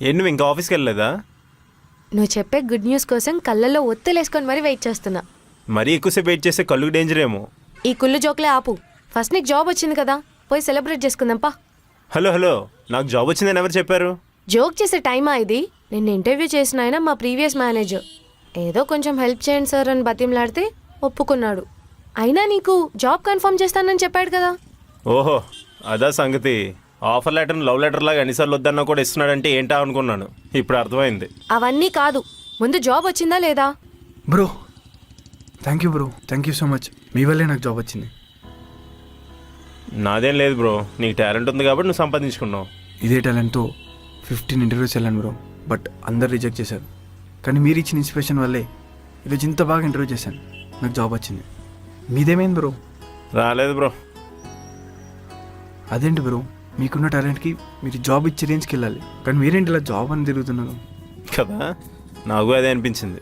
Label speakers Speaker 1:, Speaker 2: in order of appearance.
Speaker 1: ఏంటి నువ్వు ఇంకా ఆఫీస్కి వెళ్ళలేదా?
Speaker 2: నువ్వు చెప్పే గుడ్ న్యూస్ కోసం కళ్ళల్లో ఒత్తులేసుకొని మరీ వెయిట్ చేస్తున్నా.
Speaker 1: మరీ ఎక్కువసేపు వెయిట్ చేస్తే కళ్ళుకి డేంజర్ ఏమో.
Speaker 2: ఈ కుళ్ళు జోక్లే ఆపు. ఫస్ట్ నీకు జాబ్ వచ్చింది కదా, పోయి సెలబ్రేట్ చేసుకుందాంపా.
Speaker 1: హలో నాకు జాబ్ వచ్చిందని ఎవరు చెప్పారు?
Speaker 2: జోక్ చేసే టైమా ఇది? నిన్ను ఇంటర్వ్యూ చేసిన ఆయన మా ప్రీవియస్ మేనేజర్. ఏదో కొంచెం హెల్ప్ చేయండి సార్ అని బతిమలాడితే ఒప్పుకున్నాడు. అయినా నీకు జాబ్ కన్ఫర్మ్ చేస్తానని చెప్పాడు కదా.
Speaker 1: ఓహో అదా సంగతి. ఆఫర్ లెటర్ లవ్ లెటర్ లాగా ఎన్నిసార్లు వద్దన్నా కూడా ఇస్తున్నాడంటే ఏంటా అనుకున్నాను. ఇప్పుడు అర్థమైంది.
Speaker 2: అవన్నీ కాదు, ముందు జాబ్ వచ్చిందా లేదా?
Speaker 3: Bro thank you so much. మీ వల్లే నాకు జాబ్ వచ్చింది.
Speaker 1: నాదేం లేదు బ్రో, నీకు టాలెంట్ ఉంది కాబట్టి నువ్వు సంపాదించుకున్నావు.
Speaker 3: ఇదే టాలెంట్తో 15 ఇంటర్వ్యూస్ వెళ్ళాను బ్రో, బట్ అందరు రిజెక్ట్ చేశారు. కానీ మీరు ఇచ్చిన ఇన్స్పిరేషన్ వల్లే ఈరోజు ఇంత బాగా ఇంటర్వ్యూ చేశాను, నాకు జాబ్ వచ్చింది. మీదేమైంది బ్రో?
Speaker 1: రాలేదు బ్రో.
Speaker 3: అదేంటి బ్రో, మీకున్న టాలెంట్కి మీరు జాబ్ ఇచ్చే రేంజ్కి వెళ్ళాలి, కానీ మీరేంటి ఇలా జాబ్ అని తిరుగుతున్నారు
Speaker 1: కదా, నాకు అదే అనిపించింది.